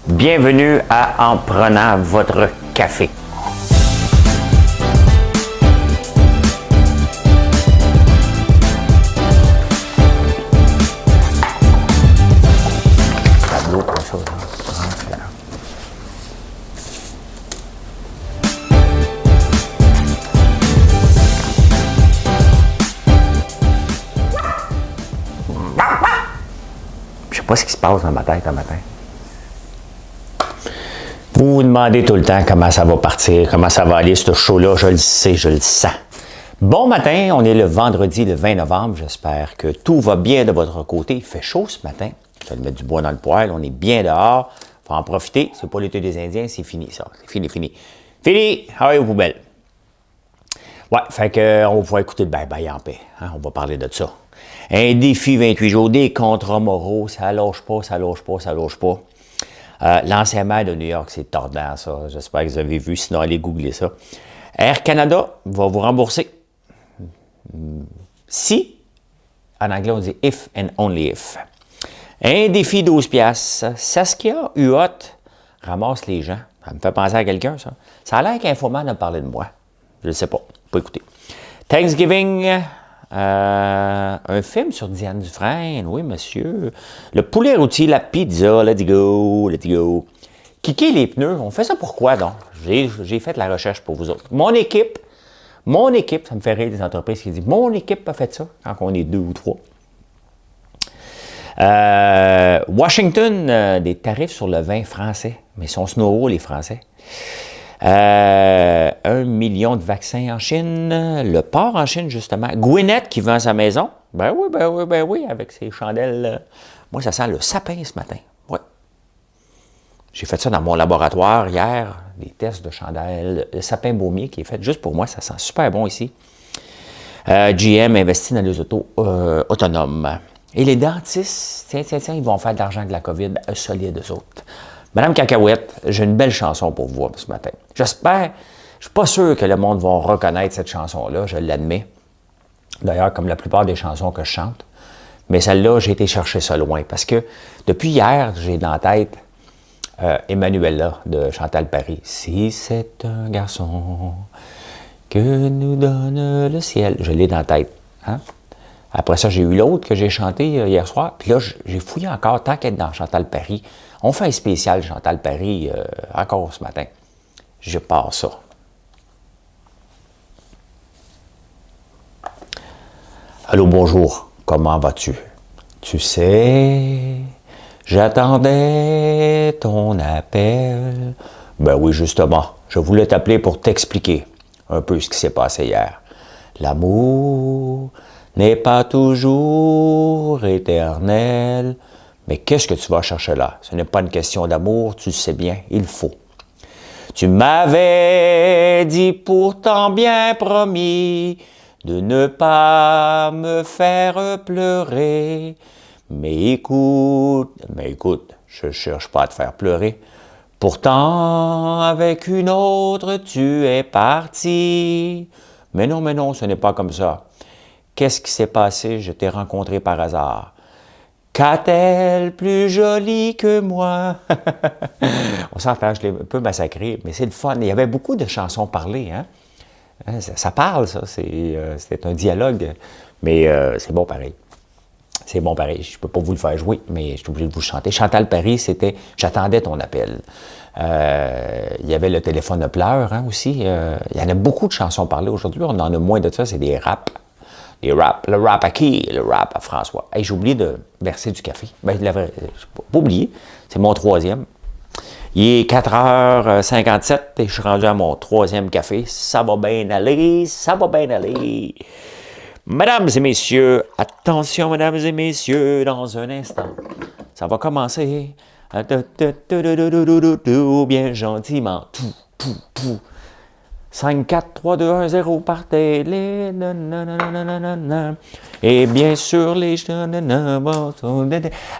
Bienvenue à En prenant votre café. Tableau comme ça, là. Je sais pas ce qui se passe dans ma tête un matin. Vous vous demandez tout le temps comment ça va partir, comment ça va aller, ce show-là, je le sais, je le sens. Bon matin, on est le vendredi, le 20 novembre, j'espère que tout va bien de votre côté. Il fait chaud ce matin, je vais mettre du bois dans le poêle, on est bien dehors, il faut en profiter, c'est pas l'été des Indiens, c'est fini ça, c'est fini. Fini, how are you, poubelle? Ouais, fait qu'on va pouvoir écouter le bye-bye en paix, hein, on va parler de ça. Un défi 28 jours, des contrats moraux, ça lâche pas. L'ancien maire de New York, c'est tordant, ça. J'espère que vous avez vu, sinon allez googler ça. Air Canada va vous rembourser. Si, en anglais, on dit if and only if. Un défi 12 piastres. Saskia Huot ramasse les gens. Ça me fait penser à quelqu'un, ça. Ça a l'air qu'Infoman a parlé de moi. Je ne sais pas. Pas écouter. Thanksgiving. Un film sur Diane Dufresne, oui, monsieur. Le poulet rôti, la pizza, let's go. Kicker les pneus, on fait ça pourquoi, donc? J'ai fait la recherche pour vous autres. Mon équipe, ça me fait rire des entreprises qui disent, mon équipe a fait ça, quand on est 2 ou 3. Washington, des tarifs sur le vin français, mais ils sont snow les Français. 1 million de vaccins en Chine, le port en Chine, justement. Gwyneth qui vend sa maison. Ben oui, avec ses chandelles. Moi, ça sent le sapin ce matin. Oui. J'ai fait ça dans mon laboratoire hier, des tests de chandelles. Le sapin baumier qui est fait juste pour moi, ça sent super bon ici. GM investit dans les autos autonomes. Et les dentistes, tiens, ils vont faire de l'argent de la COVID, solide, eux autres. Madame Cacahuète, j'ai une belle chanson pour vous ce matin. J'espère, je ne suis pas sûr que le monde va reconnaître cette chanson-là, je l'admets. D'ailleurs, comme la plupart des chansons que je chante. Mais celle-là, j'ai été chercher ça loin. Parce que depuis hier, j'ai dans la tête Emmanuella de Chantal Paris. Si c'est un garçon que nous donne le ciel. Je l'ai dans la tête. Hein? Après ça, j'ai eu l'autre que j'ai chanté hier soir. Puis là, j'ai fouillé encore, tant qu'être dans Chantal Paris. On fait un spécial Chantal Paris encore ce matin. Je pars ça. Allô, bonjour. Comment vas-tu? Tu sais, j'attendais ton appel. Ben oui, justement. Je voulais t'appeler pour t'expliquer un peu ce qui s'est passé hier. L'amour n'est pas toujours éternel. Mais qu'est-ce que tu vas chercher là? Ce n'est pas une question d'amour, tu le sais bien, il faut. Tu m'avais dit pourtant bien promis de ne pas me faire pleurer. Mais écoute, je cherche pas à te faire pleurer. Pourtant, avec une autre, tu es parti. Mais non, ce n'est pas comme ça. Qu'est-ce qui s'est passé? Je t'ai rencontré par hasard. Qu'a-t-elle plus jolie que moi? On s'entend, je l'ai un peu massacré, mais c'est le fun. Il y avait beaucoup de chansons parlées, hein? Ça parle, ça. C'est un dialogue, mais c'est bon pareil. C'est bon pareil. Je ne peux pas vous le faire jouer, mais je suis obligé de vous chanter. Chantal Paris, c'était « J'attendais ton appel ». Il y avait le téléphone de pleurs, hein, aussi. Il y en a beaucoup de chansons parlées aujourd'hui. On en a moins de ça, c'est des raps. Le rap à qui? Le rap à François. Hey, j'ai oublié de verser du café. Ben, j'ai pas oublié. C'est mon 3e. Il est 4h57 et je suis rendu à mon 3e café. Ça va bien aller. Mesdames et messieurs, attention, mesdames et messieurs, dans un instant, ça va commencer. Bien gentiment. 5, 4, 3, 2, 1, 0, partez. Et bien sûr, les... Alors,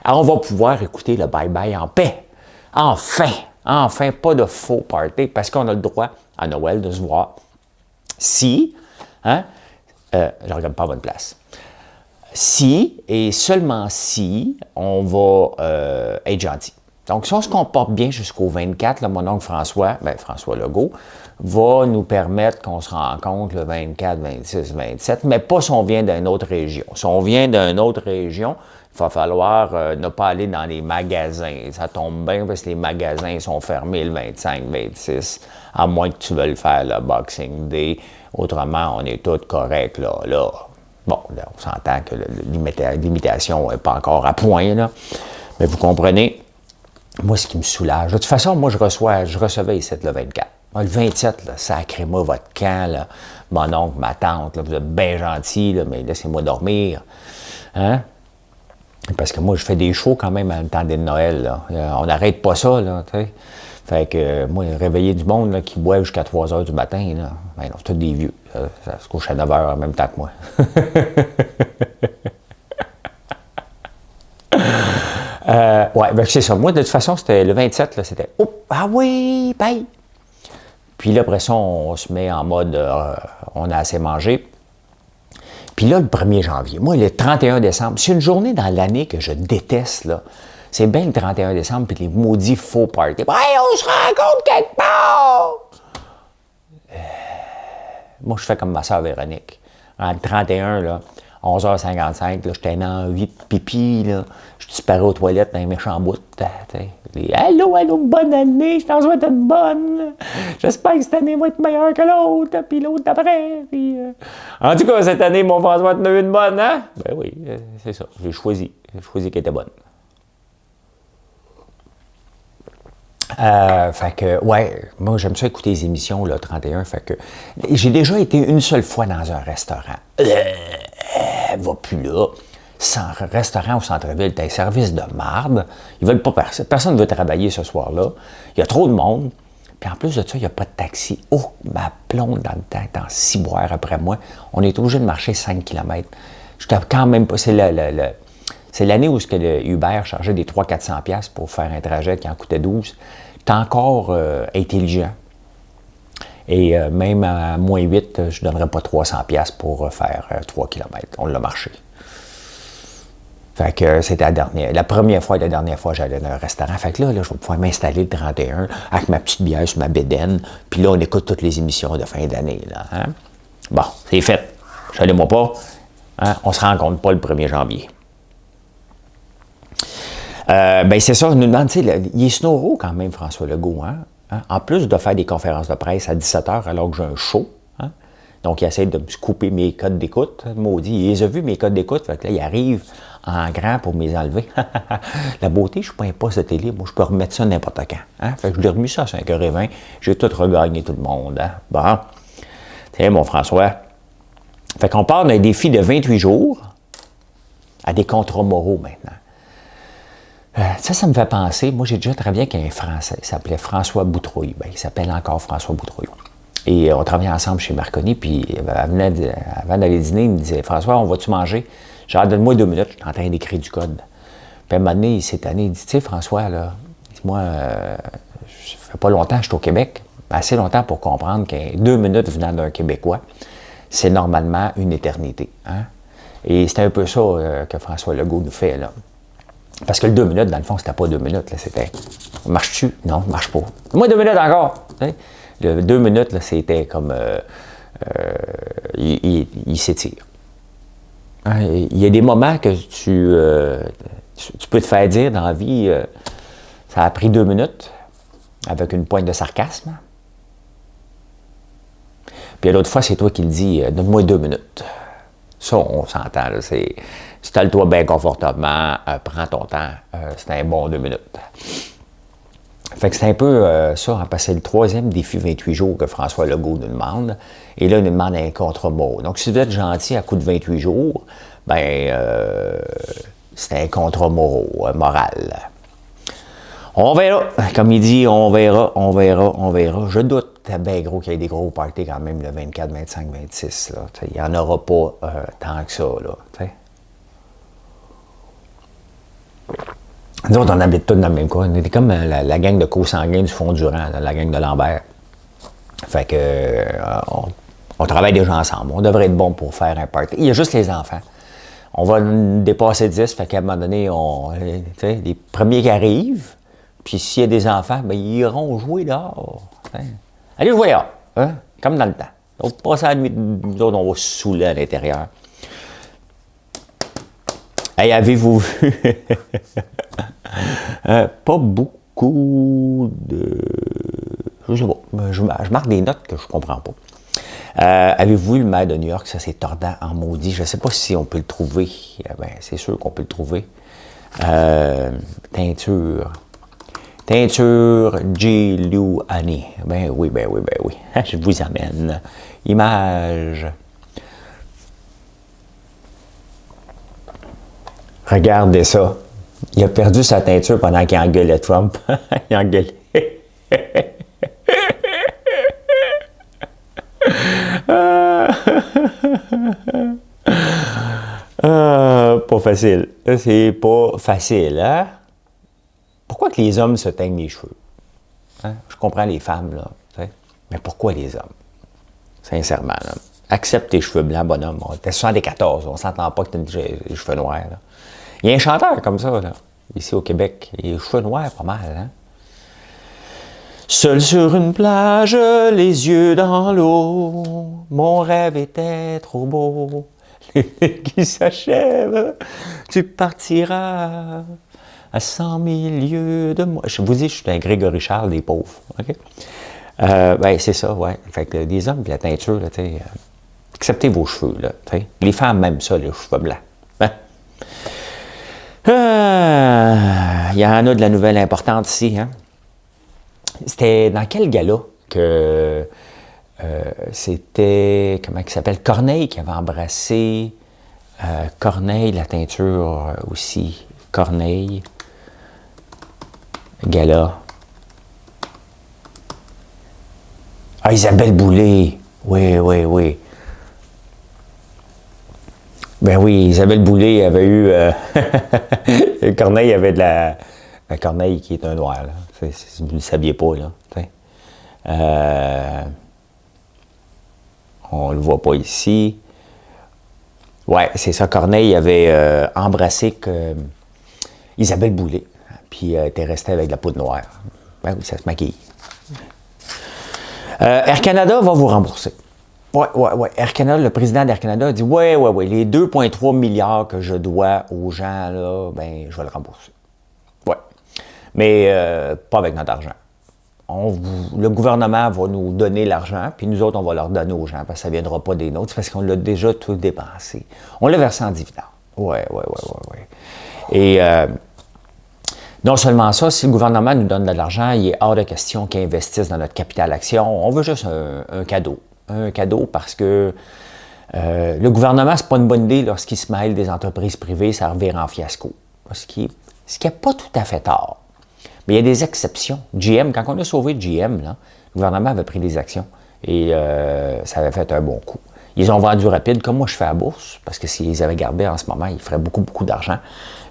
on va pouvoir écouter le bye-bye en paix. Enfin, pas de faux party, parce qu'on a le droit, à Noël, de se voir. Si, je ne regarde pas à bonne place. Si, et seulement si, on va être gentil. Donc, si on se comporte bien jusqu'au 24, là, mon oncle François, François Legault, va nous permettre qu'on se rencontre le 24, 26, 27, mais pas si on vient d'une autre région. Si on vient d'une autre région, il va falloir ne pas aller dans les magasins. Ça tombe bien parce que les magasins sont fermés le 25, 26, à moins que tu veuilles faire le Boxing Day. Autrement, on est tous corrects, là. Bon, là, on s'entend que l'imitation n'est pas encore à point, là. Mais vous comprenez, moi, ce qui me soulage. De toute façon, moi, je recevais ici le 24. Le 27, là, sacrez-moi votre camp, là. Mon oncle, ma tante, là, vous êtes bien gentils, là, mais laissez-moi dormir. Hein? Parce que moi, je fais des shows quand même en le temps de Noël, là. On n'arrête pas ça, là, tu sais. Fait que, moi, réveiller du monde, là, qui boivent jusqu'à 3 heures du matin, là, ben non, c'est tous des vieux. Ça se couche à 9 heures en même temps que moi. Ouais, ben c'est ça. Moi, de toute façon, c'était le 27, là, c'était « Oh, ah oui, bye! » Puis là, après ça, on se met en mode on a assez mangé. Puis là, le 1er janvier, moi, le 31 décembre, c'est une journée dans l'année que je déteste, là. C'est bien le 31 décembre, puis les maudits faux parties. « Hey, on se rencontre quelque part! » Moi, je fais comme ma soeur Véronique. En 31, là, 11h55, là, j'étais en envie de pipi, là. Je disparais aux toilettes dans les méchants bouts. Allô, allô, bonne année, je t'en souhaite une bonne. J'espère que cette année va être meilleure que l'autre, puis l'autre d'après. Puis, En tout cas, cette année, mon François en a eu une bonne, hein? Ben oui, c'est ça. J'ai choisi qu'elle était bonne. Fait que, ouais, moi, j'aime ça écouter les émissions, le 31. Fait que, j'ai déjà été une seule fois dans un restaurant. Va plus là. Restaurant au centre-ville, t'as un service de marde. Ils veulent pas personne ne veut travailler ce soir-là. Il y a trop de monde. Puis en plus de ça, il n'y a pas de taxi. Oh, ma blonde dans le temps, est en ciboire après moi. On est obligé de marcher 5 km. J'étais quand même pas. C'est l'année où le Uber chargeait des 300-400$ pour faire un trajet qui en coûtait 12. J'étais encore intelligent. Et même à moins 8, je ne donnerais pas 300$ pour faire 3 km. On l'a marché. Fait que c'était la première fois et la dernière fois que j'allais dans un restaurant. Fait que là, je vais pouvoir m'installer le 31 avec ma petite bière sur ma bédaine. Puis là, on écoute toutes les émissions de fin d'année. Hein? Bon, c'est fait. Chalez-moi pas. Hein? On se rencontre pas le 1er janvier. Ben c'est ça, je nous demande, tu sais, il est snoro quand même, François Legault, hein? En plus de faire des conférences de presse à 17h alors que j'ai un show, hein? Donc il essaie de me couper mes codes d'écoute, maudit, il les a vus mes codes d'écoute, fait que là, il arrive en grand pour me les enlever. La beauté, je ne suis pas un poste de télé, moi je peux remettre ça n'importe quand, hein? Fait que je l'ai remis ça à 5h20, j'ai tout regagné tout le monde, hein? Bon, tiens mon François, fait qu'on part d'un défi de 28 jours à des contrats moraux maintenant. Ça me fait penser, moi j'ai déjà travaillé avec un Français, il s'appelait François Boutrouille, ben, il s'appelle encore François Boutrouille. Et on travaillait ensemble chez Marconi, puis avant d'aller dîner, il me disait « François, on va-tu manger? » J'ai dit « Donne-moi 2 minutes, je suis en train d'écrire du code. » Puis à un moment donné, cette année, il dit « Tu sais, François, là, moi, ça fait pas longtemps que je suis au Québec, assez longtemps pour comprendre que 2 minutes venant d'un Québécois, c'est normalement une éternité. Hein? » Et c'était un peu ça que François Legault nous fait, là. Parce que le 2 minutes, dans le fond, c'était pas 2 minutes. Là, c'était « Marche-tu? » Non, marche pas. « Moi, 2 minutes encore! » Le 2 minutes, là, c'était comme... il s'étire. Hein? Il y a des moments que tu peux te faire dire dans la vie, ça a pris 2 minutes, avec une pointe de sarcasme. Puis l'autre fois, c'est toi qui le dis, donne-moi 2 minutes. Ça, on s'entend, là, c'est... Installe-toi bien confortablement, prends ton temps, c'est un bon 2 minutes. Fait que c'est un peu ça, hein, parce que c'est le 3e défi 28 jours que François Legault nous demande. Et là, il nous demande un contrat mot. Donc, si vous êtes gentil à coup de 28 jours, ben, c'est un contrat moral. On verra. Comme il dit, on verra. Je doute bien gros qu'il y ait des gros parties quand même le 24, 25, 26. Là. Il n'y en aura pas tant que ça. Là, t'sais. Nous autres, on habite tous dans le même coin. On était comme la gang de co-sanguins du Fond-Durand, la gang de Lambert. Fait que on travaille déjà ensemble. On devrait être bon pour faire un party. Il y a juste les enfants. On va dépasser 10, fait qu'à un moment donné, les premiers qui arrivent, Puis s'il y a des enfants, ben, ils iront jouer dehors. Hein. Allez jouer dehors, hein? Comme dans le temps. Donc, passer la nuit, nous autres, on va se saouler à l'intérieur. Hey, avez-vous vu? Pas beaucoup de... Je sais pas. Je marque des notes que je comprends pas. Avez-vous vu le maire de New York? Ça, c'est tordant en maudit. Je ne sais pas si on peut le trouver. Ben, c'est sûr qu'on peut le trouver. Teinture. Teinture Giuliani. Ben oui, ben oui, ben oui. Je vous amène. Image. Regardez ça. Il a perdu sa teinture pendant qu'il engueulait Trump. Il engueulait. Pas facile. C'est pas facile, hein? Pourquoi que les hommes se teignent les cheveux? Hein? Je comprends les femmes, là. T'sais? Mais pourquoi les hommes? Sincèrement, là. Accepte tes cheveux blancs, bonhomme. T'es 74, on s'entend pas que t'as les cheveux noirs, là. Il y a un chanteur comme ça, là, ici au Québec. Il a les cheveux noirs, pas mal, hein? Seul sur une plage, les yeux dans l'eau, mon rêve était trop beau. Qui s'achève, tu partiras à 100 000 lieues de moi. Je vous dis, je suis un Grégory Charles des pauvres. Okay? Ben, c'est ça, ouais. Fait que des hommes, puis la teinture, là, acceptez vos cheveux, là. T'sais. Les femmes, même ça, les cheveux blancs. Hein? Il y en a de la nouvelle importante ici, hein? C'était dans quel gala que c'était, comment il s'appelle, Corneille qui avait embrassé Corneille, la teinture aussi, Corneille, gala. Ah, Isabelle Boulay, oui, oui, oui. Ben oui, Isabelle Boulay avait eu, Corneille avait de la, Corneille qui est un noir, là. Vous ne le saviez pas, là. On ne le voit pas ici. Ouais, c'est ça. Corneille avait embrassé Isabelle Boulay. Puis elle était restée avec de la poudre noire. Ben oui, ça se maquille. Air Canada va vous rembourser. Ouais. Air Canada, le président d'Air Canada a dit ouais, les 2,3 milliards que je dois aux gens, là, ben, je vais le rembourser. Ouais. Mais pas avec notre argent. Le gouvernement va nous donner l'argent, puis nous autres, on va leur donner aux gens, parce que ça ne viendra pas des nôtres, parce qu'on l'a déjà tout dépensé. On l'a versé en dividende. Ouais. Et non seulement ça, si le gouvernement nous donne de l'argent, il est hors de question qu'ils investissent dans notre capital action. On veut juste un cadeau. Un cadeau parce que le gouvernement, c'est pas une bonne idée lorsqu'il se mêle des entreprises privées, ça revient en fiasco. Ce qui n'est pas tout à fait tort. Mais il y a des exceptions. GM, quand on a sauvé GM, là, le gouvernement avait pris des actions et ça avait fait un bon coup. Ils ont vendu rapide, comme moi je fais à la bourse, parce que s'ils avaient gardé en ce moment, ils feraient beaucoup d'argent.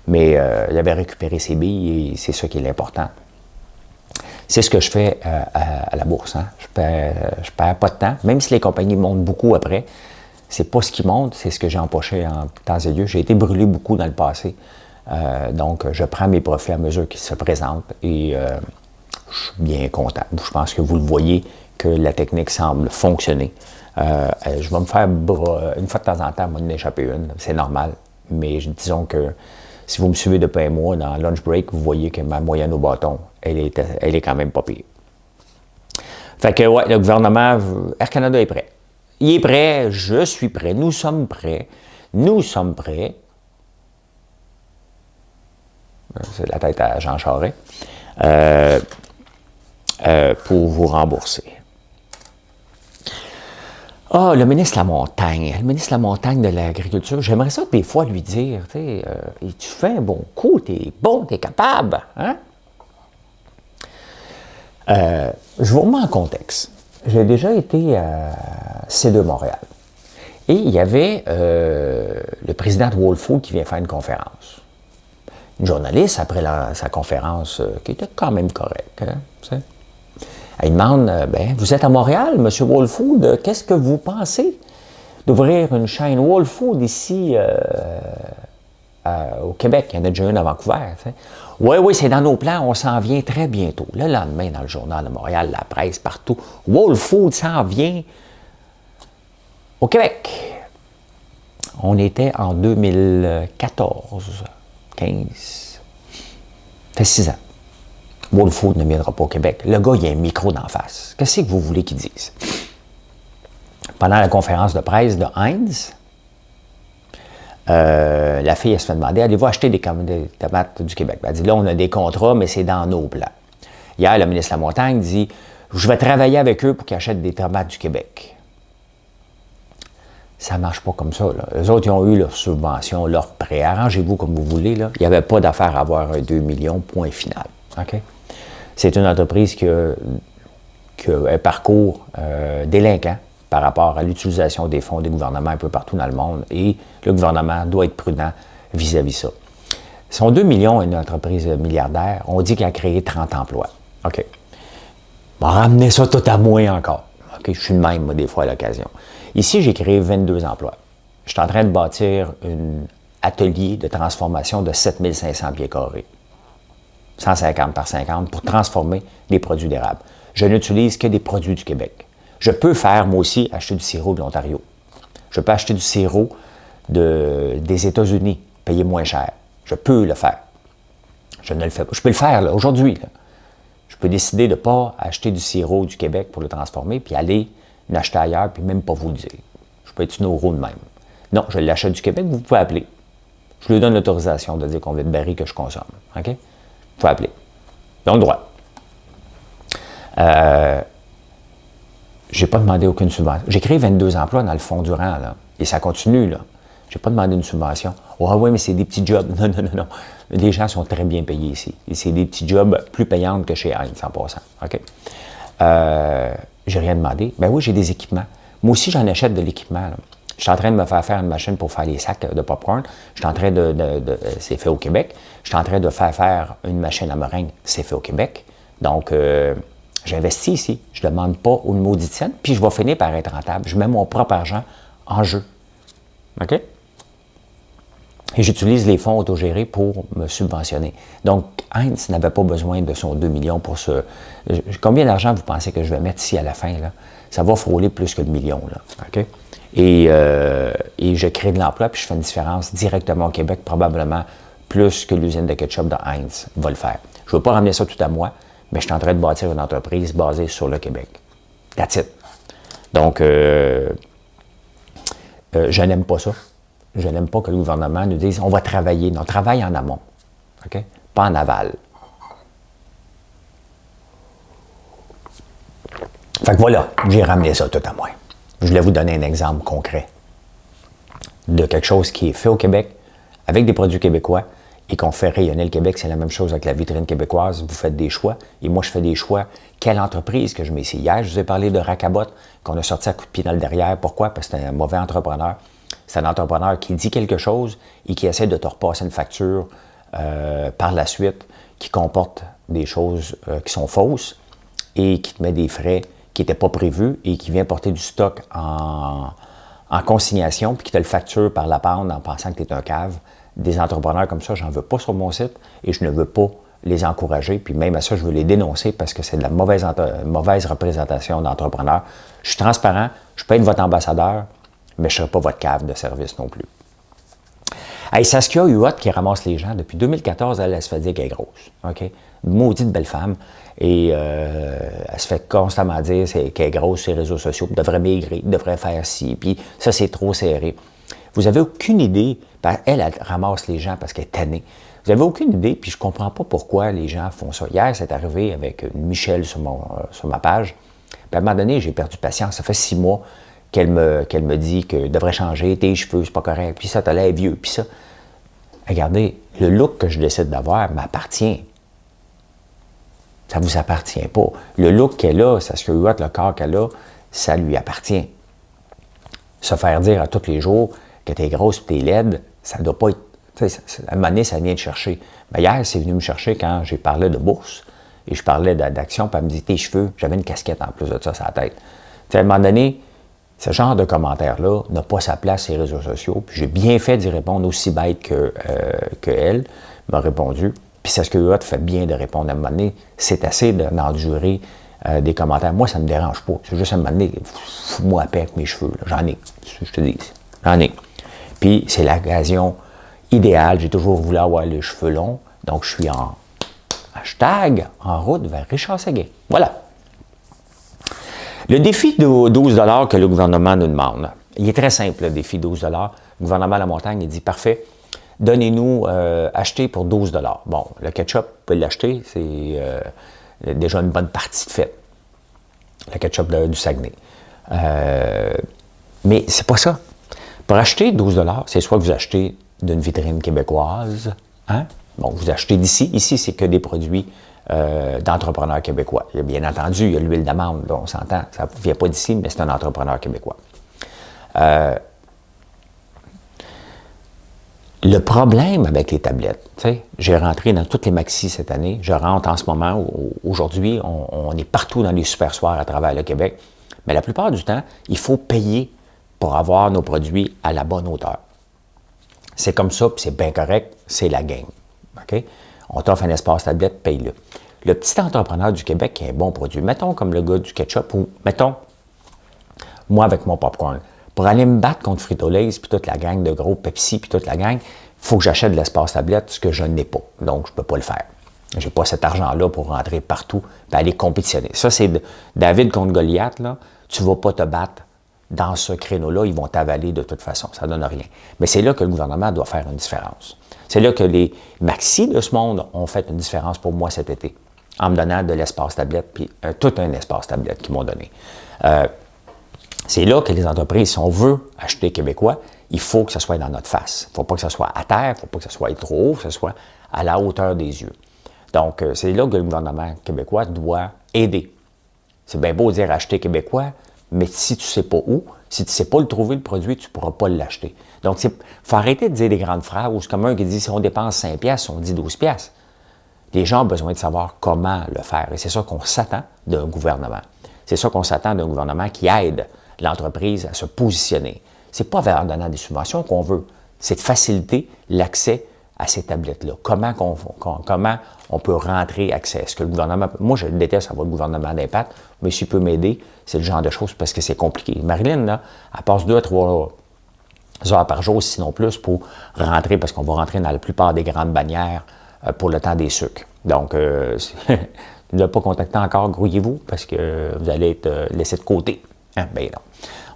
Mais ils avaient récupéré ses billes et c'est ça qui est l'important. C'est ce que je fais à la bourse. Hein. Je perds pas de temps, même si les compagnies montent beaucoup après. C'est pas ce qui monte, c'est ce que j'ai empoché en temps et lieu. J'ai été brûlé beaucoup dans le passé. Donc, je prends mes profits à mesure qu'ils se présentent et je suis bien content. Je pense que vous le voyez que la technique semble fonctionner. Je vais me faire une fois de temps en temps, m'en échapper une, c'est normal. Mais disons que si vous me suivez depuis un mois, dans lunch break, vous voyez que ma moyenne au bâton, elle est quand même pas pire. Fait que, ouais, le gouvernement, Air Canada est prêt. Il est prêt, je suis prêt, nous sommes prêts. C'est la tête à Jean Charest, pour vous rembourser. Ah, le ministre de la Montagne de l'Agriculture, j'aimerais ça des fois lui dire, tu sais, tu fais un bon coup, t'es bon, t'es capable, hein? Je vous remets en contexte. J'ai déjà été à C2 Montréal. Et il y avait le président de Whole Foods qui vient faire une conférence. Une journaliste, après sa conférence, qui était quand même correcte, hein, elle demande, vous êtes à Montréal, M. Whole Foods, qu'est-ce que vous pensez d'ouvrir une chaîne Whole Foods ici au Québec? Il y en a déjà une à Vancouver. T'sais. Oui, oui, c'est dans nos plans, on s'en vient très bientôt. Le lendemain, dans le Journal de Montréal, la presse, partout, Whole Foods s'en vient au Québec. On était en 2014, 15, ça fait 6 ans. Whole Foods ne viendra pas au Québec. Le gars, il a un micro d'en face. Qu'est-ce que vous voulez qu'il dise? Pendant la conférence de presse de Heinz, la fille, elle se fait demander, allez-vous acheter des tomates du Québec? Elle dit, là, on a des contrats, mais c'est dans nos plans. Hier, le ministre Lamontagne dit, je vais travailler avec eux pour qu'ils achètent des tomates du Québec. Ça ne marche pas comme ça. Là. Eux autres, ils ont eu leur subvention, leur prêt. Arrangez-vous comme vous voulez. Là. Il n'y avait pas d'affaire à avoir un 2 millions, point final. Okay? C'est une entreprise qui a un parcours délinquant par rapport à l'utilisation des fonds des gouvernements un peu partout dans le monde. Et le gouvernement doit être prudent vis-à-vis ça. Son 2 millions est une entreprise milliardaire. On dit qu'elle a créé 30 emplois. OK. Bon, ramenez ça tout à moi encore. OK, je suis le même, moi, des fois, à l'occasion. Ici, j'ai créé 22 emplois. Je suis en train de bâtir un atelier de transformation de 7500 pieds carrés. 150 par 50 pour transformer les produits d'érable. Je n'utilise que des produits du Québec. Je peux faire, moi aussi, acheter du sirop de l'Ontario. Je peux acheter du sirop des États-Unis, payer moins cher. Je peux le faire. Je ne le fais pas. Je peux le faire, là, aujourd'hui. Là. Je peux décider de ne pas acheter du sirop du Québec pour le transformer, puis aller l'acheter ailleurs, puis même pas vous le dire. Je peux être une euro de même. Non, je l'achète du Québec, vous pouvez appeler. Je lui donne l'autorisation de dire combien de barils que je consomme. OK? Vous pouvez appeler. Ils ont le droit. Je n'ai pas demandé aucune subvention. J'ai créé 22 emplois dans le Fonds Durand, là, et ça continue, là. Je n'ai pas demandé une subvention. Oh, oui, mais c'est des petits jobs. Non, non, non, non. Les gens sont très bien payés ici. Et c'est des petits jobs plus payants que chez Heinz, en passant. OK? J'ai rien demandé. Ben oui, j'ai des équipements. Moi aussi, j'en achète de l'équipement. Là. Je suis en train de me faire une machine pour faire les sacs de popcorn. Je suis en train c'est fait au Québec. Je suis en train de faire une machine à meringue. C'est fait au Québec. Donc, j'investis ici. Je ne demande pas une maudite scène. Puis, je vais finir par être rentable. Je mets mon propre argent en jeu. OK? Et j'utilise les fonds autogérés pour me subventionner. Donc, Heinz n'avait pas besoin de son 2 millions pour ce... Combien d'argent vous pensez que je vais mettre ici à la fin? Là? Ça va frôler plus que le million. Là. OK? Et je crée de l'emploi, puis je fais une différence directement au Québec, probablement plus que l'usine de ketchup de Heinz va le faire. Je ne veux pas ramener ça tout à moi, mais je suis en train de bâtir une entreprise basée sur le Québec. That's it. Donc, je n'aime pas ça. Je n'aime pas que le gouvernement nous dise « on va travailler ». Non, on travaille en amont, OK? Pas en aval. Fait que voilà, j'ai ramené ça tout à moi. Je voulais vous donner un exemple concret de quelque chose qui est fait au Québec, avec des produits québécois, et qu'on fait rayonner le Québec. C'est la même chose avec la vitrine québécoise. Vous faites des choix, et moi, je fais des choix. Quelle entreprise que je mets ici? Hier, je vous ai parlé de Racabot, qu'on a sorti à coup de pied dans le derrière. Pourquoi? Parce que c'est un mauvais entrepreneur. C'est un entrepreneur qui dit quelque chose et qui essaie de te repasser une facture par la suite qui comporte des choses qui sont fausses et qui te met des frais qui n'étaient pas prévus et qui vient porter du stock en consignation puis qui te le facture par la pound en pensant que tu es un cave. Des entrepreneurs comme ça, j'en veux pas sur mon site et je ne veux pas les encourager. Puis même à ça, je veux les dénoncer parce que c'est de la mauvaise représentation d'entrepreneurs. Je suis transparent, je peux être votre ambassadeur, mais je ne serai pas votre cave de service non plus. Hey, Saskia Huot qui ramasse les gens, depuis 2014, elle se fait dire qu'elle est grosse. OK? Maudite belle femme. Et elle se fait constamment dire qu'elle est grosse sur les réseaux sociaux, devrait maigrir, devrait faire ci, puis ça, c'est trop serré. Vous n'avez aucune idée, elle ramasse les gens parce qu'elle est tannée. Vous n'avez aucune idée, puis je ne comprends pas pourquoi les gens font ça. Hier, c'est arrivé avec Michel sur ma page. Puis à un moment donné, j'ai perdu patience. Ça fait 6 mois qu'elle me dit que devrait changer, tes cheveux, c'est pas correct, puis ça, t'as l'air vieux, puis ça. Regardez, le look que je décide d'avoir m'appartient. Ça ne vous appartient pas. Le look qu'elle a, ça se Huot, le corps qu'elle a, ça lui appartient. Se faire dire à tous les jours que t'es grosse et t'es laide, ça ne doit pas être... À un moment donné, ça vient de chercher. Mais hier, c'est venu me chercher quand j'ai parlé de bourse et je parlais d'action, puis elle me dit « tes cheveux », j'avais une casquette en plus de ça sur la tête. T'sais, à un moment donné, ce genre de commentaire-là n'a pas sa place sur les réseaux sociaux. Puis j'ai bien fait d'y répondre aussi bête qu'elle m'a répondu. Puis c'est ce que tu fais bien de répondre à un moment donné. C'est assez d'endurer des commentaires. Moi, ça ne me dérange pas. C'est juste à un moment donné, fous-moi à paix avec mes cheveux. J'en ai, je te dis. J'en ai. Puis c'est l'occasion idéale. J'ai toujours voulu avoir les cheveux longs. Donc, je suis en hashtag en route vers Richard Seguin. Voilà. Le défi de 12 $ que le gouvernement nous demande, il est très simple, le défi 12 $. Le gouvernement de la montagne, il dit, parfait, donnez-nous, achetez pour 12 $. Bon, le ketchup, vous pouvez l'acheter, c'est déjà une bonne partie de fait. Le ketchup du Saguenay. Mais c'est pas ça. Pour acheter 12 $, c'est soit que vous achetez d'une vitrine québécoise, hein? Bon, vous achetez d'ici. Ici, c'est que des produits d'entrepreneurs québécois. Il y a, bien entendu, il y a l'huile d'amande, on s'entend, ça ne vient pas d'ici, mais c'est un entrepreneur québécois. Le problème avec les tablettes, tu sais, j'ai rentré dans toutes les maxis cette année, je rentre en ce moment, aujourd'hui, on est partout dans les super soirs à travers le Québec, mais la plupart du temps, il faut payer pour avoir nos produits à la bonne hauteur. C'est comme ça, puis c'est bien correct, c'est la game. OK? On t'offre un espace tablette, paye-le. Le petit entrepreneur du Québec qui a un bon produit, mettons comme le gars du ketchup, ou mettons, moi avec mon popcorn, pour aller me battre contre Frito-Lays, puis toute la gang de gros Pepsi, puis toute la gang, il faut que j'achète de l'espace tablette, ce que je n'ai pas. Donc, je ne peux pas le faire. Je n'ai pas cet argent-là pour rentrer partout et aller compétitionner. Ça, c'est David contre Goliath, là. Tu ne vas pas te battre dans ce créneau-là, ils vont t'avaler de toute façon. Ça ne donne rien. Mais c'est là que le gouvernement doit faire une différence. C'est là que les maxis de ce monde ont fait une différence pour moi cet été, en me donnant de l'espace tablette, puis tout un espace tablette qu'ils m'ont donné. C'est là que les entreprises, si on veut acheter québécois, il faut que ça soit dans notre face. Il ne faut pas que ça soit à terre, il ne faut pas que ça soit trop haut, que ça soit à la hauteur des yeux. Donc, c'est là que le gouvernement québécois doit aider. C'est bien beau dire acheter québécois, mais si tu ne sais pas où, si tu ne sais pas le trouver, le produit, tu ne pourras pas l'acheter. Donc, il faut arrêter de dire des grandes phrases, comme un qui dit si on dépense 5 piastres, on dit 12 piastres. Les gens ont besoin de savoir comment le faire. Et c'est ça qu'on s'attend d'un gouvernement. C'est ça qu'on s'attend d'un gouvernement qui aide l'entreprise à se positionner. Ce n'est pas en donnant des subventions qu'on veut, c'est de faciliter l'accès à ces tablettes-là. Comment on peut rentrer accès? Est-ce que le gouvernement... Moi, je déteste avoir le gouvernement d'impact, mais s'il peut m'aider, c'est le genre de choses parce que c'est compliqué. Marilyn, là, elle passe 2 à 3 heures par jour, sinon plus, pour rentrer, parce qu'on va rentrer dans la plupart des grandes bannières pour le temps des sucres. Donc, ne l'avez pas contacté encore, grouillez-vous, parce que vous allez être laissé de côté. Hein? Ben non,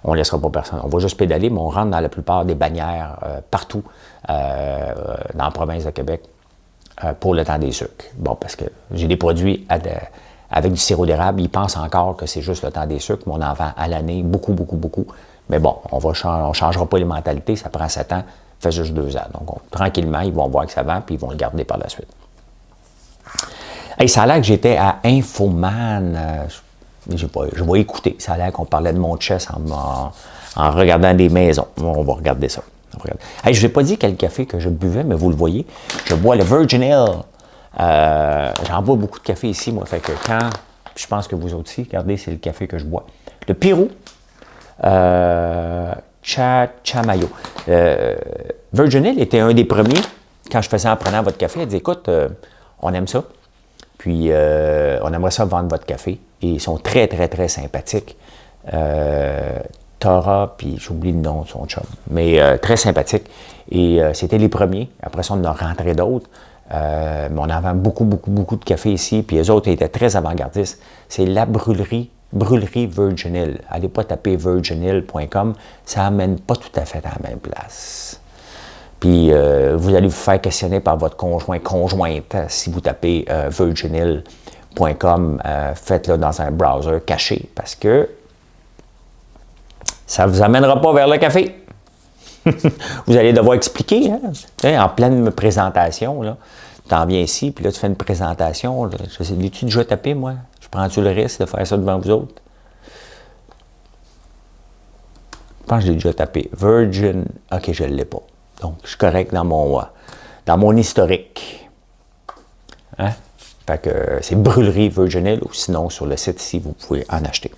on ne laissera pas personne. On va juste pédaler, mais on rentre dans la plupart des bannières partout dans la province de Québec pour le temps des sucres. Bon, parce que j'ai des produits avec du sirop d'érable, ils pensent encore que c'est juste le temps des sucres, mais on en vend à l'année beaucoup, beaucoup, beaucoup. Mais bon, on ne changera pas les mentalités, ça prend 7 ans, ça fait juste 2 ans. Donc, tranquillement, ils vont voir que ça vend, puis ils vont le garder par la suite. Hey, ça a l'air que j'étais à Infoman. Je vais écouter. Ça a l'air qu'on parlait de mon chess en regardant des maisons. On va regarder ça. Hey, je ne vous ai pas dit quel café que je buvais, mais vous le voyez. Je bois le Virgin Ale. J'en bois beaucoup de café ici, moi. Fait que je pense que vous aussi, regardez, c'est le café que je bois. Le Pirou Chamayo. Virgin Ale était un des premiers, quand je faisais en prenant votre café, elle dit, écoute, on aime ça. Puis, on aimerait ça vendre votre café. Et ils sont très, très, très sympathiques. Tora, puis j'oublie le nom de son chum. Mais très sympathique. Et c'était les premiers. Après ça, on en a rentré d'autres. Mais on en vend beaucoup, beaucoup, beaucoup de café ici. Puis les autres étaient très avant-gardistes. C'est la brûlerie Virgin Ale. Allez pas taper virginale.com. Ça n'amène pas tout à fait à la même place. Puis, vous allez vous faire questionner par votre conjointe si vous tapez virginale.com, faites-le dans un browser caché parce que ça ne vous amènera pas vers le café. Vous allez devoir expliquer, hein? En pleine présentation, là. Tu en viens ici, puis là, tu fais une présentation. Là. Je sais, l'as-tu déjà tapé, moi? Je prends-tu le risque de faire ça devant vous autres? Je pense que je l'ai déjà tapé. Virgin, OK, je ne l'ai pas. Donc, je suis correct dans mon historique. Hein? Fait que c'est Brûlerie Virgin Hill, ou sinon sur le site ici, vous pouvez en acheter.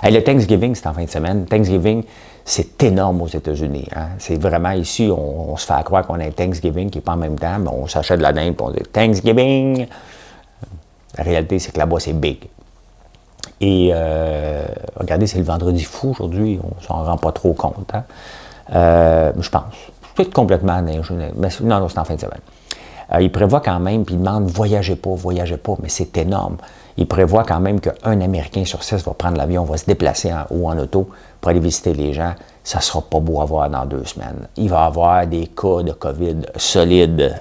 Hey, le Thanksgiving, c'est en fin de semaine. Thanksgiving, c'est énorme aux États-Unis. Hein? C'est vraiment ici, on se fait croire qu'on a un Thanksgiving qui n'est pas en même temps, mais on s'achète de la dinde et on dit Thanksgiving. La réalité, c'est que là-bas, c'est big. Et regardez, c'est le vendredi fou aujourd'hui, on s'en rend pas trop compte. Hein? Je pense. Peut-être complètement neige, mais non, c'est en fin de semaine. Il prévoit quand même, puis il demande voyagez pas, mais c'est énorme. Il prévoit quand même qu'un Américain sur 6 va prendre l'avion, va se déplacer ou en auto pour aller visiter les gens. Ça ne sera pas beau à voir dans 2 semaines. Il va y avoir des cas de COVID solides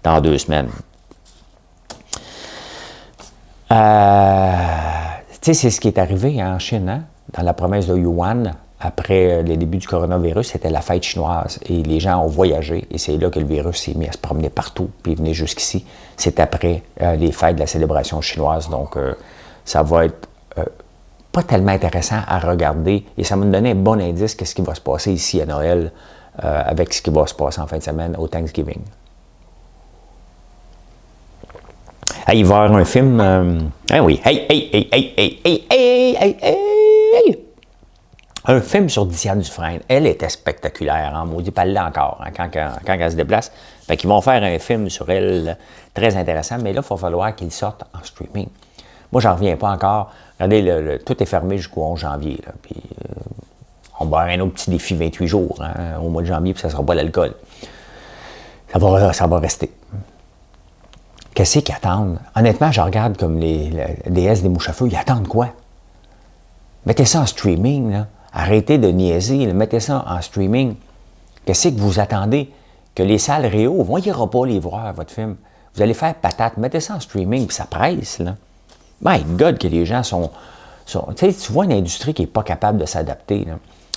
dans 2 semaines. Tu sais, c'est ce qui est arrivé en Chine, hein? Dans la province de Yuan. Après le début du coronavirus, c'était la fête chinoise et les gens ont voyagé et c'est là que le virus s'est mis à se promener partout puis venir jusqu'ici. C'est après les fêtes de la célébration chinoise, donc ça va être pas tellement intéressant à regarder et ça me donnait un bon indice qu'est-ce qui va se passer ici à Noël avec ce qui va se passer en fin de semaine au Thanksgiving. Hey, il va y avoir un film... oui, un film sur Diane Dufresne. Elle était spectaculaire, hein, maudit, pas là encore, hein, quand elle se déplace. Fait qu'ils vont faire un film sur elle très intéressant, mais là, il va falloir qu'il sorte en streaming. Moi, j'en reviens pas encore. Regardez, tout est fermé jusqu'au 11 janvier. Là, puis, on va avoir un autre petit défi 28 jours hein, au mois de janvier, puis ça ne sera pas l'alcool. Ça va rester. Qu'est-ce qu'ils attendent? Honnêtement, je regarde comme les DS des mouches à feu. Ils attendent quoi? Mettez ça en streaming, là. Arrêtez de niaiser, là. Mettez ça en streaming. Qu'est-ce que vous attendez? Que les salles Réo, on n'ira pas les voir, votre film. Vous allez faire patate. Mettez ça en streaming, puis ça presse, là. My God, que les gens sont tu sais, tu vois une industrie qui n'est pas capable de s'adapter, là.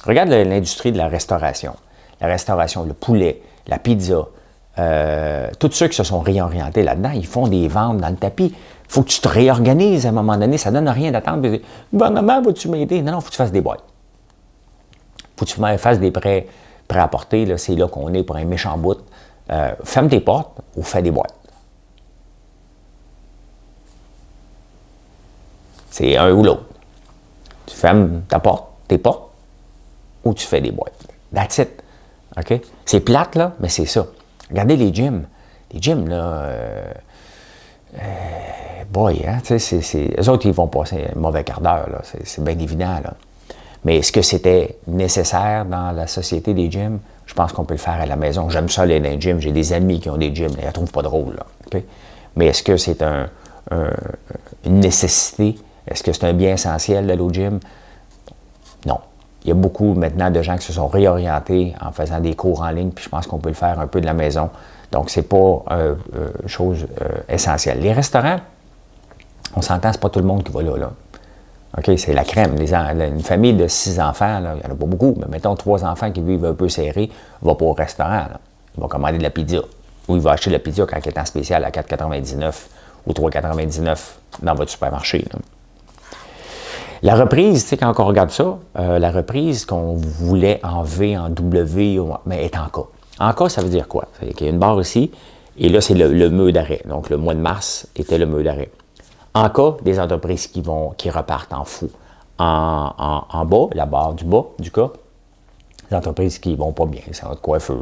Regarde l'industrie de la restauration. La restauration, le poulet, la pizza, tous ceux qui se sont réorientés là-dedans, ils font des ventes dans le tapis. Il faut que tu te réorganises à un moment donné. Ça ne donne rien d'attendre. Le gouvernement, vas-tu m'aider? Non, il faut que tu fasses des boîtes. Il faut que tu fasses des prêts à porter. Là, c'est là qu'on est pour un méchant bout. Ferme tes portes ou fais des boîtes. C'est un ou l'autre. Tu fermes tes portes, ou tu fais des boîtes. That's it. OK? C'est plate, là, mais c'est ça. Regardez les gyms. Les gyms, là, boy, hein, tu sais, eux autres, ils vont passer un mauvais quart d'heure, là. C'est bien évident, là. Mais est-ce que c'était nécessaire dans la société des gyms? Je pense qu'on peut le faire à la maison. J'aime ça aller dans les gyms. J'ai des amis qui ont des gyms. Ils ne trouvent pas drôle, là. Okay? Mais est-ce que c'est une nécessité? Est-ce que c'est un bien essentiel d'aller au gym? Non. Il y a beaucoup maintenant de gens qui se sont réorientés en faisant des cours en ligne, puis je pense qu'on peut le faire un peu de la maison. Donc, ce n'est pas chose essentielle. Les restaurants, on s'entend, c'est pas tout le monde qui va là. OK, c'est la crème. Une famille de 6 enfants, là, il n'y en a pas beaucoup, mais mettons 3 enfants qui vivent un peu serrés, ne vont pas au restaurant. Là. Ils vont commander de la pizza. Ou ils vont acheter de la pizza quand elle est en spécial à 4,99 ou 3,99 dans votre supermarché. Là. La reprise, tu sais, quand on regarde ça, la reprise qu'on voulait en V, en W, mais est en K. En K, ça veut dire quoi? Il y a une barre ici, et là, c'est le mur d'arrêt. Donc, le mois de mars était le mur d'arrêt. En cas, des entreprises qui repartent en fou. En bas, la barre du bas du cas, des entreprises qui ne vont pas bien. C'est notre coiffeur,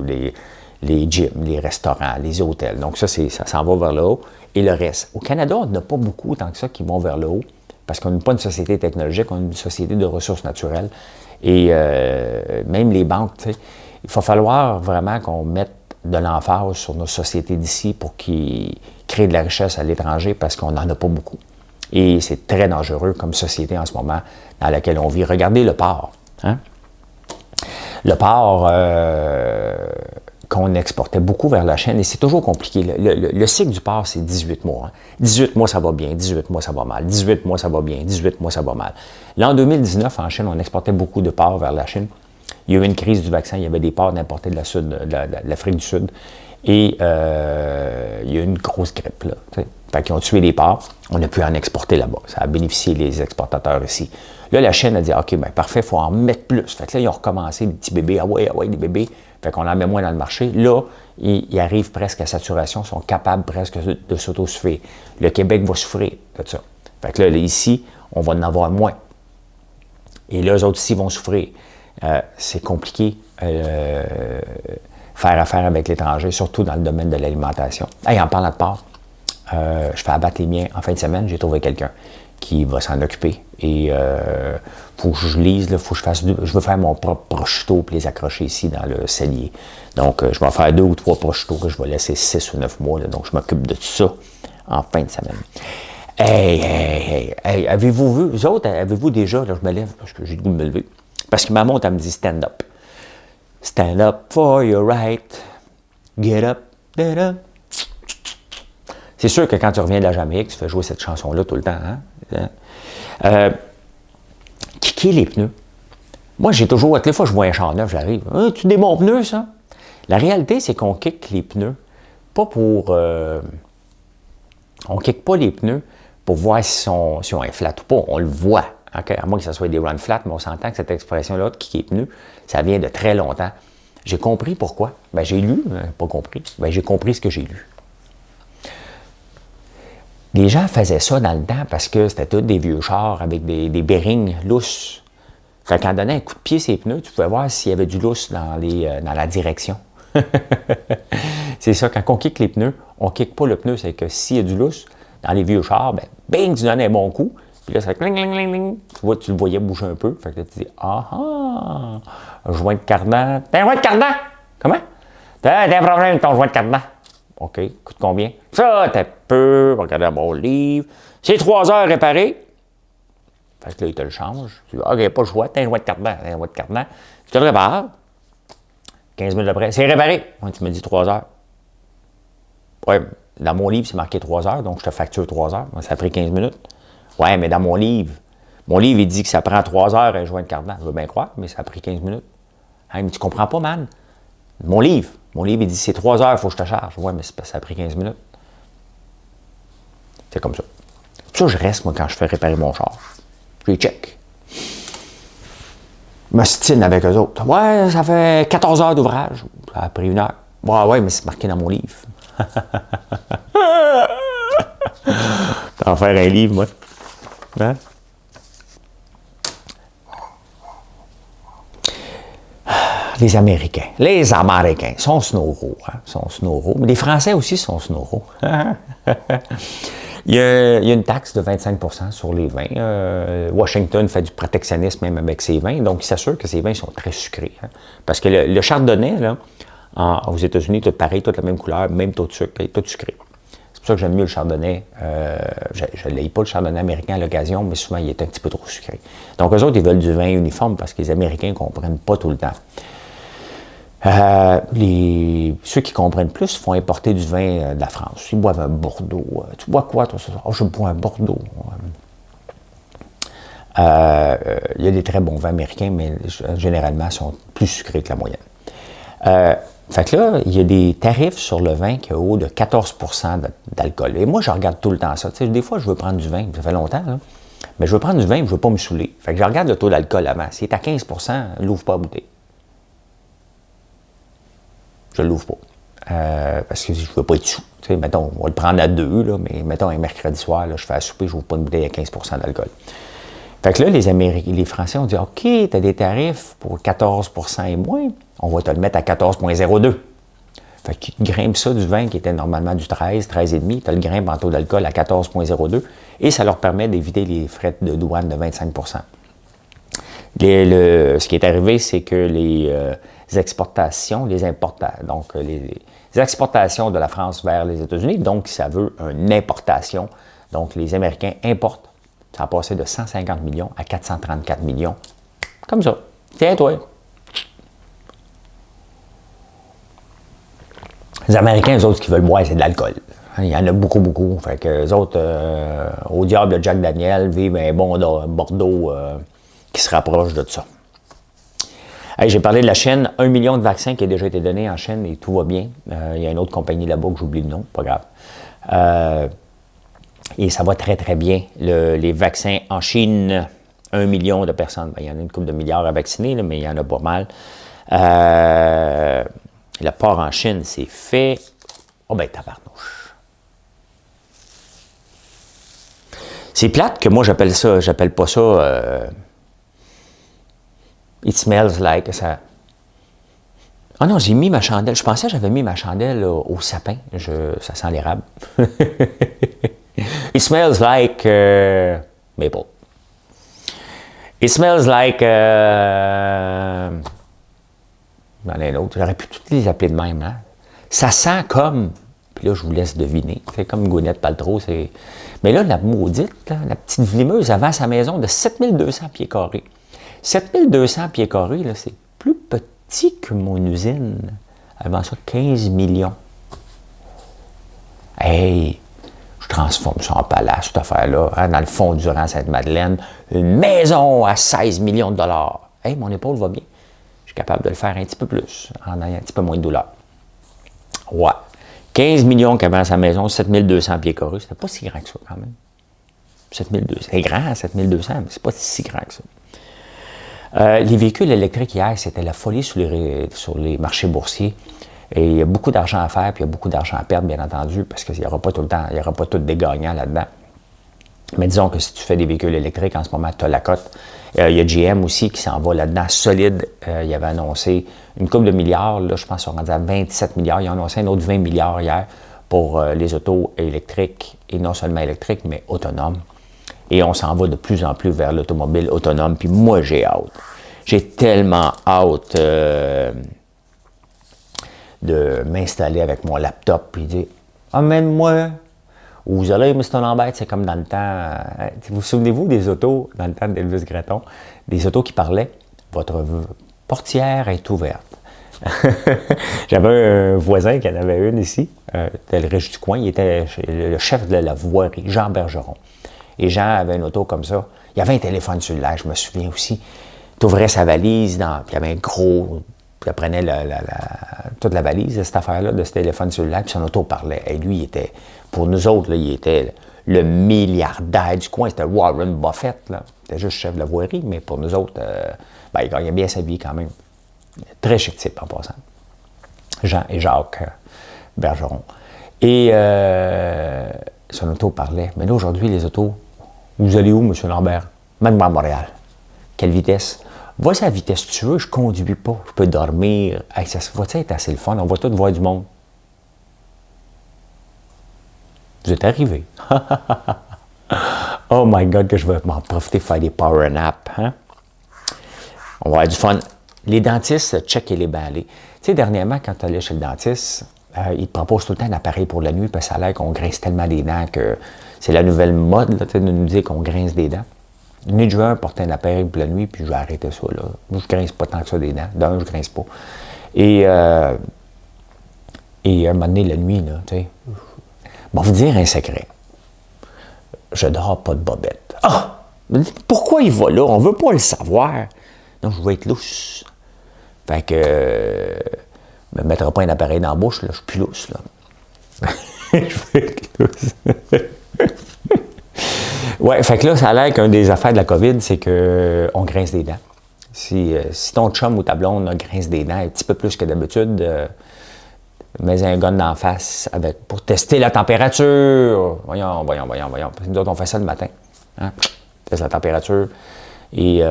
les gyms, les restaurants, les hôtels. Donc, ça s'en va vers le haut. Et le reste. Au Canada, on n'a pas beaucoup tant que ça qui vont vers le haut, parce qu'on n'est pas une société technologique, on est une société de ressources naturelles. Et même les banques, tu sais, il va falloir vraiment qu'on mette de l'emphase sur nos sociétés d'ici pour qu'ils créent de la richesse à l'étranger parce qu'on n'en a pas beaucoup. Et c'est très dangereux comme société en ce moment dans laquelle on vit. Regardez le porc. Hein? Le porc qu'on exportait beaucoup vers la Chine, et c'est toujours compliqué. Le cycle du porc, c'est 18 mois. Hein? 18 mois, ça va bien. 18 mois, ça va mal. 18 mois, ça va bien. 18 mois, ça va mal. Là, en 2019, en Chine, on exportait beaucoup de porc vers la Chine. Il y a eu une crise du vaccin. Il y avait des porcs importés de l'Afrique du Sud. Et il y a eu une grosse grippe, là. T'sais. Fait qu'ils ont tué les porcs. On a pu en exporter là-bas. Ça a bénéficié les exportateurs ici. Là, la Chine a dit, OK, bien parfait, il faut en mettre plus. Fait que là, ils ont recommencé des petits bébés. Ah ouais, des bébés. Fait qu'on en met moins dans le marché. Là, ils arrivent presque à saturation, sont capables presque de s'autosuffire. Le Québec va souffrir de ça. Fait que là, ici, on va en avoir moins. Et là, eux autres ici vont souffrir. C'est compliqué faire affaire avec l'étranger, surtout dans le domaine de l'alimentation. Hey, en parlant de porc, je fais abattre les miens en fin de semaine, j'ai trouvé quelqu'un qui va s'en occuper. Et faut que je lise, faut que je veux faire mon propre prosciutto pour les accrocher ici dans le cellier. Donc, je vais faire 2 ou 3 prosciuttos que je vais laisser 6 ou 9 mois. Là, donc, je m'occupe de tout ça en fin de semaine. Hey, avez-vous vu, vous autres, avez-vous déjà, là, je me lève parce que j'ai le goût de me lever, parce que ma montre, elle me dit stand up. Stand up for your right. Get up, get up. C'est sûr que quand tu reviens de la Jamaïque, tu fais jouer cette chanson-là tout le temps. Hein? Kicker les pneus. Moi, j'ai toujours, toutes les fois que je vois un char neuf, j'arrive. Tu des bons pneus, ça? La réalité, c'est qu'on kick les pneus, pas pour. On kick pas les pneus pour voir si on est flat ou pas. On le voit. Okay? À moins que ce soit des run flat, mais on s'entend que cette expression-là, kicker les pneus, ça vient de très longtemps. J'ai compris pourquoi. Ben, j'ai lu, pas compris. Ben, j'ai compris ce que j'ai lu. Les gens faisaient ça dans le temps parce que c'était tous des vieux chars avec des bearings lousses. Fait qu'en donnant un coup de pied ces pneus, tu pouvais voir s'il y avait du lousse dans la direction. C'est ça, quand on kick les pneus, on ne kick pas le pneu, c'est que s'il y a du lousse dans les vieux chars, ben, bing, tu donnes un bon coup, puis là, ça fait cling, cling, cling, cling. Tu vois, tu le voyais bouger un peu. Fait que là, tu dis, joint de cardan. T'as un joint de cardan? Comment? T'as un problème avec ton joint de cardan. OK, coûte combien? Ça, t'as peu, regarde mon livre. C'est 3 heures réparé. Fait que là, il te le change. Tu dis, OK, pas le choix, t'as un joint de cardan. T'as un joint de cardan. Je te le répare. 15 minutes après, c'est réparé. Ouais, tu me dis 3 heures. Ouais, dans mon livre, c'est marqué 3 heures, donc je te facture 3 heures. Ça a pris 15 minutes. Ouais, mais dans mon livre, il dit que ça prend 3 heures un joint de cardan. Je veux bien croire, mais ça a pris 15 minutes. Hey, mais tu comprends pas, man. Mon livre, il dit c'est 3 heures, il faut que je te charge. Ouais, mais ça a pris 15 minutes. C'est comme ça. Ça, je reste, moi, quand je fais réparer mon char. Je les check. Je m'ostine avec eux autres. Ouais, ça fait 14 heures d'ouvrage. Ça a pris 1 heure. Ouais, mais c'est marqué dans mon livre. T'en faire un livre, moi. Hein? Les Américains sont snowro. Mais les Français aussi sont snowro. Il y a une taxe de 25% sur les vins. Washington fait du protectionnisme même avec ses vins, donc il s'assure que ses vins sont très sucrés. Hein. Parce que le chardonnay, là, aux États-Unis, tout pareil, toute la même couleur, même taux de sucre, tout sucré. C'est pour ça que j'aime mieux le chardonnay. Je ne l'ai pas le chardonnay américain à l'occasion, mais souvent il est un petit peu trop sucré. Donc eux autres, ils veulent du vin uniforme parce que les Américains ne comprennent pas tout le temps. Ceux qui comprennent plus font importer du vin de la France. Ils boivent un Bordeaux. Tu bois quoi, toi, ce soir? Je bois un Bordeaux. Il y a des très bons vins américains, mais généralement, sont plus sucrés que la moyenne. Fait que là, il y a des tarifs sur le vin qui est haut de 14% d'alcool. Et moi, je regarde tout le temps ça. Tu sais, des fois, je veux prendre du vin, ça fait longtemps, là. Mais je veux prendre du vin, mais je ne veux pas me saouler. Fait que je regarde le taux d'alcool avant. S'il est à 15%, je l'ouvre pas à bouteille. Je ne l'ouvre pas. Parce que je ne veux pas être sous. Tu sais, mettons, on va le prendre à 2, là, mais mettons, un mercredi soir, là, je fais à souper, je n'ouvre pas une bouteille à 15% d'alcool. Fait que là, les Français ont dit, OK, tu as des tarifs pour 14% et moins, on va te le mettre à 14,02. Fait qu'ils grimpent ça du vin qui était normalement du 13, 13,5, tu as le grimpe en taux d'alcool à 14,02 et ça leur permet d'éviter les frais de douane de 25%. Ce qui est arrivé, c'est que les exportations de la France vers les États-Unis, donc ça veut une importation. Donc les Américains importent. Ça a passé de 150 millions à 434 millions. Comme ça. Tiens, toi. Les Américains, eux autres, ce qu'ils veulent boire, c'est de l'alcool. Il y en a beaucoup, beaucoup. Fait que les autres, au diable de Jack Daniel, vivent un bon Bordeaux qui se rapproche de ça. Hey, j'ai parlé de la Chine. 1 million de vaccins qui a déjà été donné en Chine et tout va bien. Il y a une autre compagnie là-bas que j'oublie le nom, pas grave. Et ça va très, très bien. Les vaccins en Chine, 1 million de personnes. Ben, il y en a une couple de milliards à vacciner, là, mais il y en a pas mal. Le port en Chine, c'est fait. Oh ben, tabarnouche. C'est plate que moi, j'appelle pas ça... It smells like... Ça... Ah non, j'ai mis ma chandelle. Je pensais que j'avais mis ma chandelle au sapin. Ça sent l'érable. It smells like maple. It smells like... J'en ai un autre. J'aurais pu toutes les appeler de même. Hein? Ça sent comme... Puis là, je vous laisse deviner. C'est comme Gwyneth Paltrow. Mais là, la maudite, là, la petite vlimeuse, elle vend sa maison de 7200 pieds carrés. 7200 pieds carrés, là, c'est plus petit que mon usine. Elle vend ça 15 millions. Hey! Je transforme ça en palace, cette affaire-là, hein, dans le fond du Rang-Sainte-Madeleine. Une maison à 16 millions de dollars. Hey, mon épaule va bien. Je suis capable de le faire un petit peu plus, en ayant un petit peu moins de douleur. Ouais. 15 millions qu'avant sa maison, 7200 pieds carrés. C'était pas si grand que ça, quand même. 7200. C'est grand, 7200, mais c'est pas si grand que ça. Les véhicules électriques hier, c'était la folie sur les marchés boursiers. Et il y a beaucoup d'argent à faire, puis il y a beaucoup d'argent à perdre, bien entendu, parce qu'il n'y aura pas tout le temps, il n'y aura pas tout des gagnants là-dedans. Mais disons que si tu fais des véhicules électriques, en ce moment, tu as la cote. Il y a GM aussi qui s'en va là-dedans, solide. Il avait annoncé une couple de milliards, là, je pense qu'ils sont rendus à 27 milliards. Ils ont annoncé un autre 20 milliards hier pour les autos électriques, et non seulement électriques, mais autonomes. Et on s'en va de plus en plus vers l'automobile autonome, puis moi, j'ai hâte. J'ai tellement hâte... de m'installer avec mon laptop et dire « Emmène-moi ». Ou vous allez, Mr. Lambert, c'est comme dans le temps... vous souvenez-vous des autos, dans le temps d'Elvis Gratton, des autos qui parlaient « Votre portière est ouverte ». J'avais un voisin qui en avait une ici, c'était le riche du coin, il était le chef de la voirie, Jean Bergeron. Et Jean avait une auto comme ça. Il y avait un téléphone cellulaire, je me souviens aussi. Tu ouvrais sa valise, puis il y avait un gros... Puis elle prenait toute la valise de cette affaire-là, de ce téléphone cellulaire, puis son auto parlait. Et lui, il était, pour nous autres, là, il était le milliardaire du coin. C'était Warren Buffett. Là. C'était juste chef de la voirie, mais pour nous autres, il gagnait bien sa vie quand même. Très chic type en passant. Jean et Jacques Bergeron. Et son auto parlait. Mais là, aujourd'hui, les autos, vous allez où, M. Lambert? Même à Montréal. Quelle vitesse? Vas-y à la vitesse que tu veux, je ne conduis pas, je peux dormir. Hey, ça va être assez le fun, on va tous voir du monde. Vous êtes arrivés. Oh my God, que je vais m'en profiter, faire des power naps. Hein? On va avoir du fun. Les dentistes, check et les balais. Tu sais, dernièrement, quand tu allais chez le dentiste, ils te proposent tout le temps un appareil pour la nuit, parce que ça a l'air qu'on grince tellement des dents que c'est la nouvelle mode là, de nous dire qu'on grince des dents. Ni de juin, porter un appareil pour la nuit, puis je vais arrêter ça. Là. Moi, je ne grince pas tant que ça des dents. D'un, je ne grince pas. Et un moment donné, la nuit, là, tu sais, bon, vous dire un secret. Je dors pas de bobette. Ah! Pourquoi il va là? On ne veut pas le savoir. Non, je vais être lousse. Fait que... me mettra pas un appareil dans la bouche, là, je suis plus lousse, là. Je vais être lousse. Ouais, fait que là, ça a l'air qu'une des affaires de la COVID, c'est qu'on grince des dents. Si ton chum ou ta blonde grince des dents un petit peu plus que d'habitude, mets un gun d'en face pour tester la température. Voyons. Nous autres, on fait ça le matin. Hein? Teste la température. Et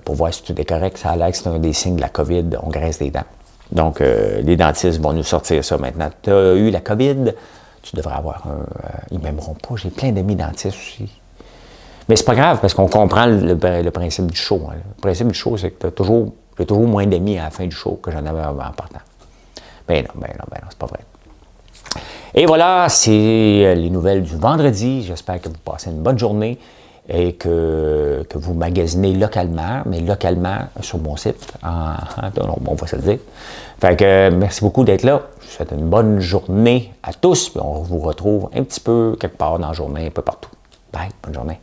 pour voir si tout est correct, ça a l'air que c'est un des signes de la COVID, on grince des dents. Donc, les dentistes vont nous sortir ça maintenant. Tu as eu la COVID, tu devrais avoir un... ils m'aimeront pas, j'ai plein d'amis dentistes aussi. Mais c'est pas grave, parce qu'on comprend le principe du show. Hein. Le principe du show, c'est que j'ai toujours moins d'amis à la fin du show que j'en avais en partant. Ben non, c'est pas vrai. Et voilà, c'est les nouvelles du vendredi. J'espère que vous passez une bonne journée et que vous magasinez localement, mais localement sur mon site. On va se le dire. Fait que merci beaucoup d'être là. Je vous souhaite une bonne journée à tous. Puis on vous retrouve un petit peu quelque part dans la journée, un peu partout. Bye, bonne journée.